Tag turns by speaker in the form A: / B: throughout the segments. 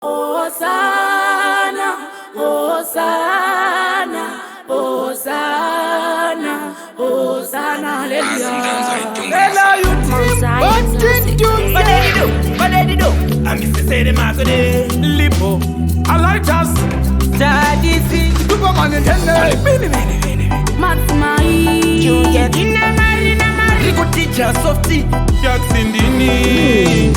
A: Hosanna, Hosanna, Hosanna, Hosanna, hallelujah. Hello, you what did you do? I'm Mr. Sadie Marcode, Lipo, I like us, Daddy, see, Superman in Henry, Matsmai, you get in a marina, Rico teacher, softy, Jackson Dini,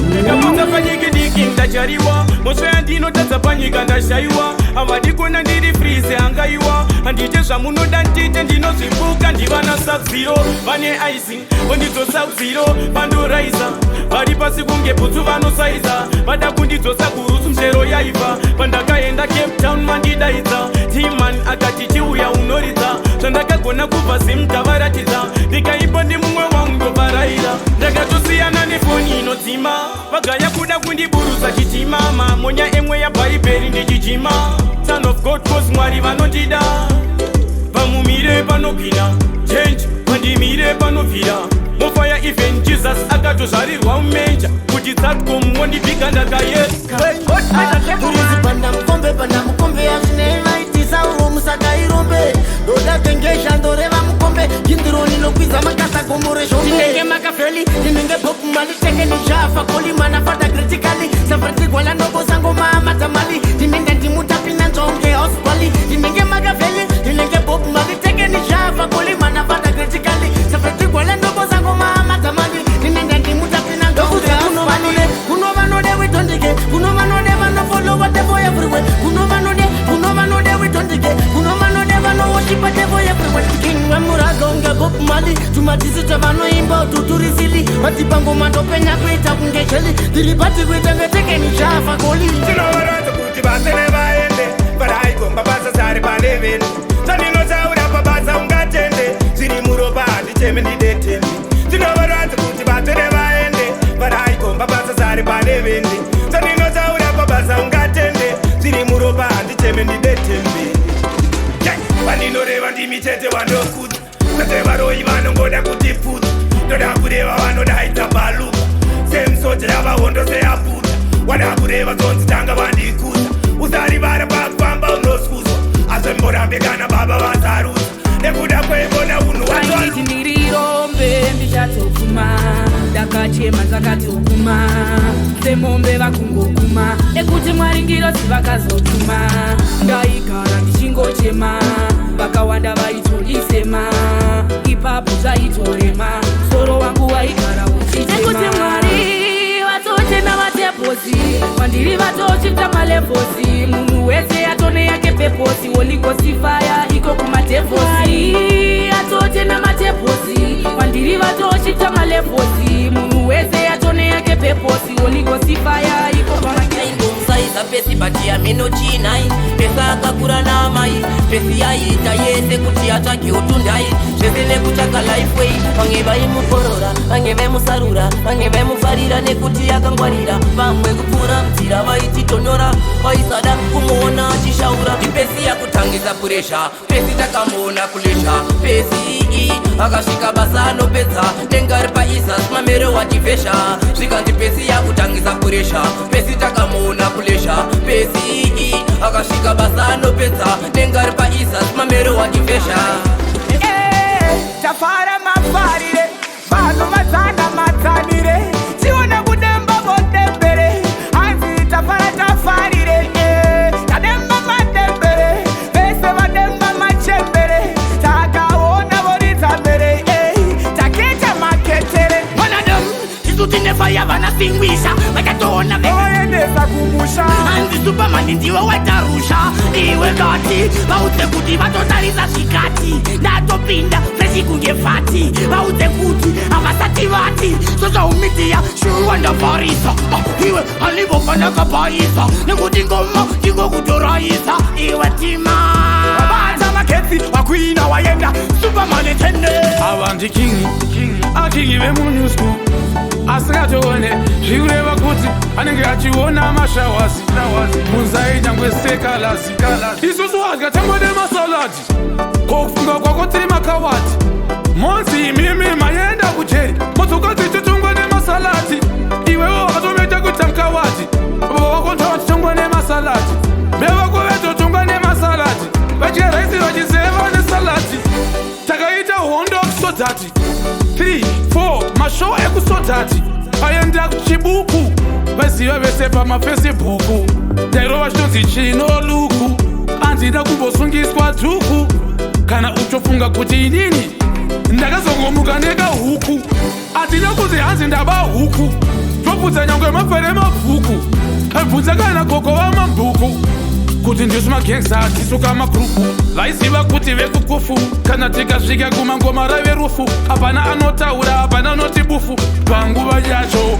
A: Ndachariwa Mosha ndino tatsapanyika ndashaiwa Avadikona ndiri freeze angaiwa Handite zvamuno dantite ndinozvipuka ndivana Sub-Zero vane icing ondidzosa Sub-Zero vandoraisa vari pasi kunge bhutsu vanosaiza vada kundidzosa kurusu mchero yaiva pandakaenda Cape Town mandidaidza T-Man akati chiuya unoridza zvandakagona kubva simtavaratidza ndikaipa ndimumwe wangobvaraira ndakatosiyana nefoni inodzima vagaya kuda kundiburutsa chitima mamonya emwe yabhaibheri ndichijima Son of God cause mwari vanondida vamumire panopinda change vandimire panobvira mofaya even Jesus akatozvarirwa umenja kuti tsatcom wondibhiga ndakayesa
B: panda mukombe yazvinemaitisa uro musakairombe ndodatengesha ndoreva mukombe jindironi nokwiza makasa gomore zvombe ndinenge makafeli ndinenge bhokumali tenge nijafa kolimana fata kritikali safatigwala ndokosango maamatamali ndinenge ndimutapina nzonge hospali ndinenge makafeli ndinenge bhokumali tenge nijafa kolimana fata kritikali safatigwala ndokosango maamatamali ndinenge ndimutapina nzonge hospali kunovanode witondike kunovanode vanofolowa devo everywhere kunovanode witondike kunovanode vanoworship devo everywhere king wemuragonge bhokumali tumatisi tavanoimba ututurisili matipangoma ndopenya kuita kunge cheli diripati kuita ngetekeni chafa koli
C: tinovaronza kuti vasene vaende varaikomba basa zari pane venu zvandinotaura pabasa ungatende zviri muropa handicheme ndidetembi tinovaronza kuti vasene vaende varaikomba basa zari pane venu zvandinotaura pabasa ungatende zviri muropa handicheme ndidetembi vandinoreva ndimi chete wandokudza kwete varoi vanongoda kuti putsa ndoda kureva vanodaidza baluka semsoja yavahondo seyaputa wada kureva dzonzi tanga vandikudza usarivara pakufamba unoskuzwa azvemborambe kana baba vazarudza nekuda kwevona unhu
A: waiti ndirirombe ndichatokuma ndakachema ndakatokuma semombe vakungokuma nekuti mwaringirosi vakazotuma ndaigara ndichingochema vakawanda vaitodisema ipapo zvaitorema soro wangu waigara uchitema nekuti mwari vatotenda mateposi vandiri vatochita maleposi munhu wese atone yake peposi woligosifaya iko kumateposi atotenda mateposi vandiri vatochita maleposi munhu wese atone yake peposi woligosifaya iko
B: kumateposi pesi bati aminochinai pesa akakura namai pesi yaita yese kuti atsvake utundai zvese nekutsvaka lifeway vamwe vaimukorora vamwe vaimusarura vamwe vaimufarira nekuti yakangwarira vamwe kupfuura mzira vaititonyora vaisada kumuona achishaura ipesi yakutangisa puresha pesi takamuona kulesha pesi iyi akasvika basa anopedza nengari paisas mamero wachivhesha zvikanzi pesi yakutangisa puresha pesi takamuona kulesha pesi iyi akasvika basa anopedza nengari paisas mamero wachivhesha
A: tafara mafarire vanhu mazana matsanire tiona kudemba vodembere hanzi tafara tafarire tademba madembere vese vademba machembere takaona voridza mbere taketa maketere vanadem isutinefa vanasingwisha vakatoona vaendesa kumusha hanzi supamani ndiwe watarusha iwe kati vaudze kuti vatotarisa zvikati ndatopinda freshi kunge fati vaudze kuti havasati vati sozvaumidiya shuwa ndabharisa iwe hanivofanakabaisa nekuti ngoma ndingokutoraisa iwe tima vabata maketsi vakuina waenda supamani tende
D: ava ndikingi akingi vemunyusku asikatoone zvikureva kuti anenge achiona mashawasi munzaita ngwesekalasi isusu wadya tangode masalati kokufunga kwako tiri makawati monzi imimi maenda kujeri motsoka dzichitungwa nemasalati iwewo akatometa kutamkawati wako ndotongwa nemasalati bevako vetotongwa nemasalati vachiraisi vachiseva nesalati takaita hondo kusodhati 3-4 mashow ekusodhati aenda kuchibuku vaziva vese pamafesibhuku tairova chinonzi chinoluku handina kumbosungiswa dhuku kana uchofunga kuti inini ndakazongomuka nekahuku handina kuti hanzi ndaba huku tobvudza nyangwe mafere mabhuku abvudza kana gogo vamabhuku kuti ndisu magengsa atisuka magrupu vaiziva kuti vekukufu kana tikasvika kumangoma rave rufu hapana anotaura hapana anoti bufu panguva yacho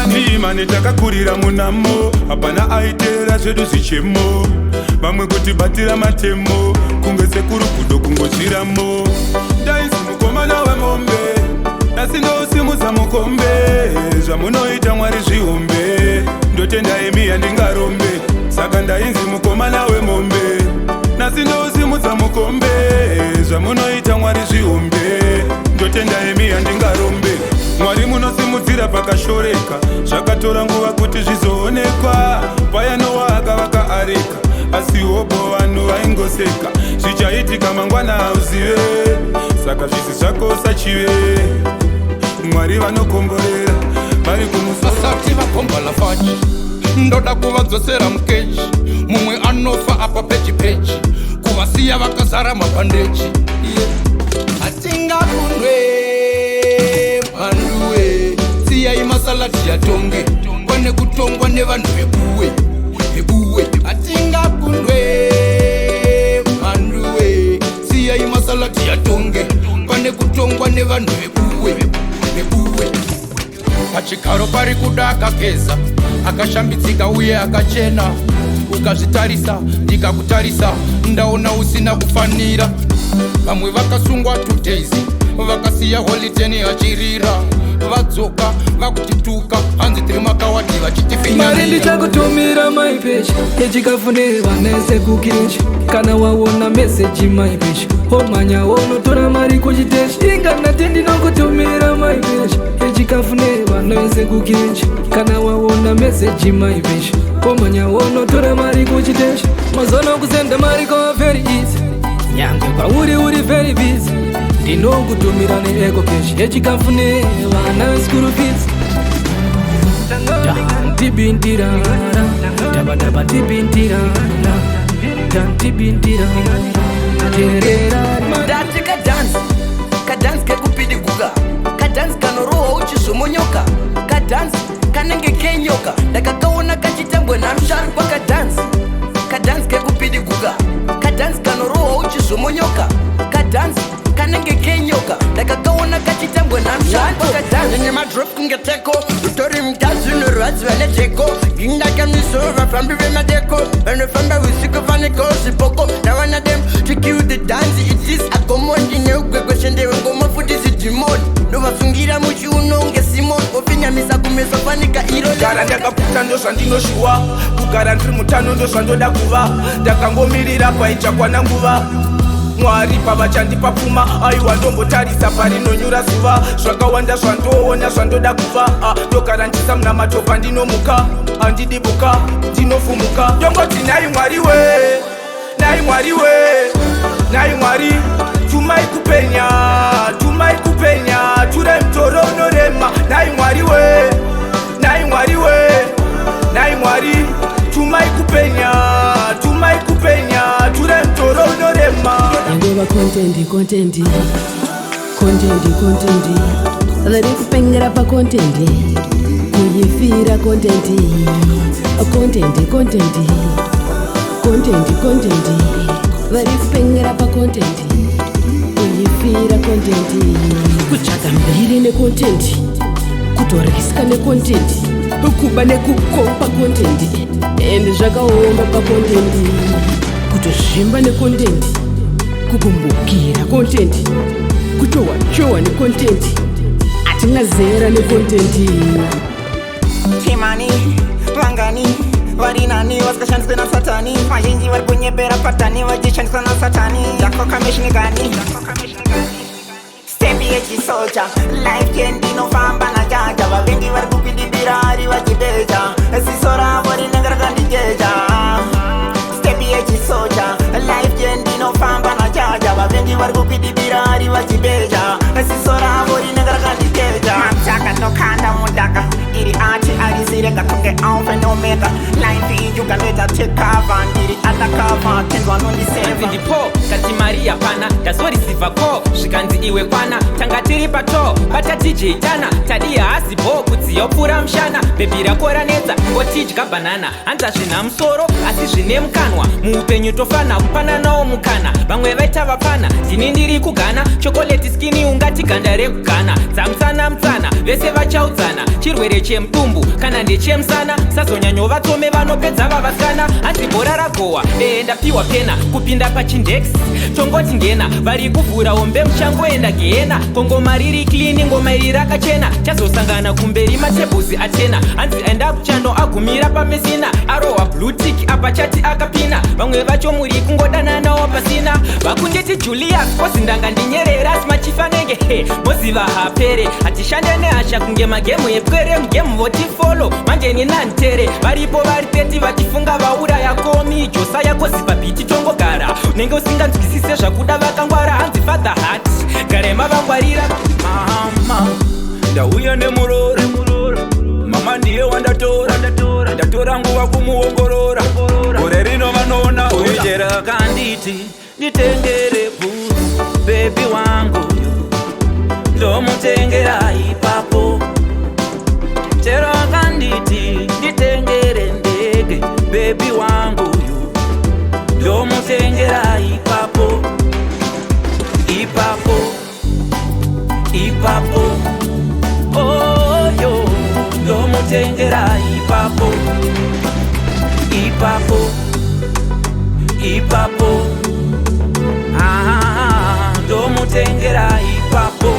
C: ndimane takakurira munamo hapana aitera zvedu zvichemo vamwe kuti batira matemo kunge sekurukudo kungozviramo ndaisi mukomana wemombe asi ndousimudza mukombe zvamunoita mwari zvihombe ndotenda emi yandingarombe saka ndainzi mukomana wemombe nasi ndousimudza mukombe zvamunoita mwari zvihombe ndotenda emi yandingarombe mwari munosimudzira pakashoreka zvakatora nguva kuti zvizoonekwa payanowa akavaka areka asi hopo vanhu vaingoseka zvichaitika mangwana hauzive saka zvisi zvako sachive mwari vanokomborera vari
E: kumusasati vakombola fachi ndoda kuvadzosera mukechi mumwe anofa apa pechi kuvasiya vakazara mabhandechi hatingakundwe mhanduwe siyai masalati yatonge kwane kutongwa nevanhu vebuwe hatingakundwe mhanduwe siyai masalati yatonge kwane kutongwa nevanhu vebuwe pachigaro pari kuda akageza akashambidzika uye akachena ukazvitarisa ndikakutarisa ndaona usina kufanira vamwe vakasungwa 2 days vakasiya holideni hachirira vadzoka vakutituka hanzi tiri makawadi
F: mari ndichakutumira maipechi echikafune vanese kukichi kana waona meseji maipechi omanya wonotora mari kuchiteshi inganati ndinokutumira maipechi echikafune vanese kukichi kana waona meseji maipechi omanya wonotora mari kuchiteshi mazona kusenda mari kwa very easy nyange kwauri uri very busy ndinokutumira neekopeshi echikafune vana school fees tibintirara tabadaba tibintirara tibintirara
B: ndati kadansi kekupidiguka kadansi kanorohwa uchizomonyoka kadansi kanenge kenyoka ndakakaona kachitambwe namsharukwa kadansi kekupidiguka kadansi kanorohwa uchizomonyoka kadansi kanenge kenyoka ndakakaona kachitambwe namsharukwa kadansi nenye madrop kungeteko utori mtazi unorwadzi vaneteko ndindakamisoro vafambi vemadeko vanofamba usiku vaneko zvipoko navanadem to kill the dance it is agomondi neugwegweshendewe ngoma futi zidhimoni ndovasungira muchiuno ngesimoni ofinyamisa kumeso fanika iro
A: kugara ndakapfuta ndozvandinoshuwa kugara ndiri mutano ndozvandoda kuva ndakangomirira paichakwana nguva mwari pavachandipa pfuma aiwa ndombotarisa parinonyura zuva zvakawanda zvandoona zvandoda kuva ndogara ndisamuna matopa ndinomuka handidibuka ndinofumuka ndongoti nai mwari we nai mwari we nai mwari tumai kupenya ture mtoro unorema nai mwari we nai mwari we nai mwari tumai kupenya ture mtoro unorema
G: ndova contendi vari kupengera pacontendi kuyifira contendi vari kupengera pacontendi kuyifira contendi kutsvaga mbiri necontendi kutoriska necontendi kuba nekukopa contendi ende zvakaoma pacontendi kutozvimba necontendi kukumbukira contendi kutohwachohwa necontendi atingazera necontendi
H: chimani vangani vari nani vasikashandiswe nasatani vazhinji vari kunyepera patani vachishandiswa nasatani jakokamishnikani stepi yechisoja life kendinofamba najaja vavengi vari kupindibira ari vachibeja ziso ravo rinenge rakandijeja stepi yechisoja life jendinofamba nachaja vavengi vari kupindibira ari vachibeja ziso ravo rinenge rakandijeja matsaka nokanda mudaka iri ati arizirega kunge alfa nomega life ijuganoita tekava ndiri atakava tenzwa nondiseva
I: ndipo kati maria pana ndazorisiva ko zvikanzi iwe kwana tanga tiri pato patatijeitana tadiya hazibo kudziyopfura mushana bhebhi rako ranetsa ngotidya bhanana hanza zvina musoro asi zvine mukanwa muupenyu tofana kupananawo mukana vamwe vaita vapana ndini ndiri kugana chokoleti skini ungati ganda rekugana dzamusana mutsana vese vachaudzana chirwere chemudumbu kana ndechemusana sazonyanyovatsome vanopedza vavaskana hanzi bhora ragohwa ndapiwa pena kupinda pachindex tongoti ngena vari kuvhura hombe muchangoenda gehena kongoma riri klini ngoma iri rakachena chazosangana kumberi matebhuzi atena hanzi aenda kuchando agumira pamesina arohwa blutik apa chati akapina vamwe vacho muri kungodananawo pasina vakunditi julius kozindanga ndinyerera asi machifanenge moziva hapere hatishande nehasha kunge magemu epwere mugemu votifolo manje ninantere varipo vari peti vachifunga vauraya komi josa yako zipabhiti tongogara unenge usinganzwisise zvakuda vakangwara hanzi father hat garema vangwarira mama
A: ndauya nemuroro mama ndiye wandatora ndatora nguva kumuongorora gore rino vanoona
I: ujera kanditi nditengere bhutsu bebi wangu ndomutengera ipapo chero kanditi nditengere ndege bebi wangu ndomutengera ipapo ipapo ipapo oyo ndomutengera ipapo ipapo ipapo ndomutengera ipapo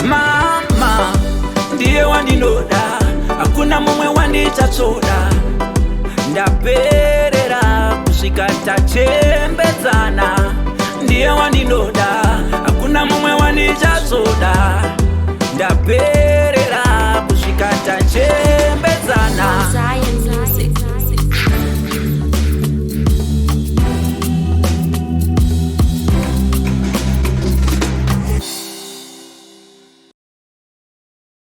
I: mama ndiye wandinoda hakuna mumwe wanditatsoda ndaperera kusvika tachembedzana ndiye wandinoda hakuna mumwe wanditatsoda ndaperera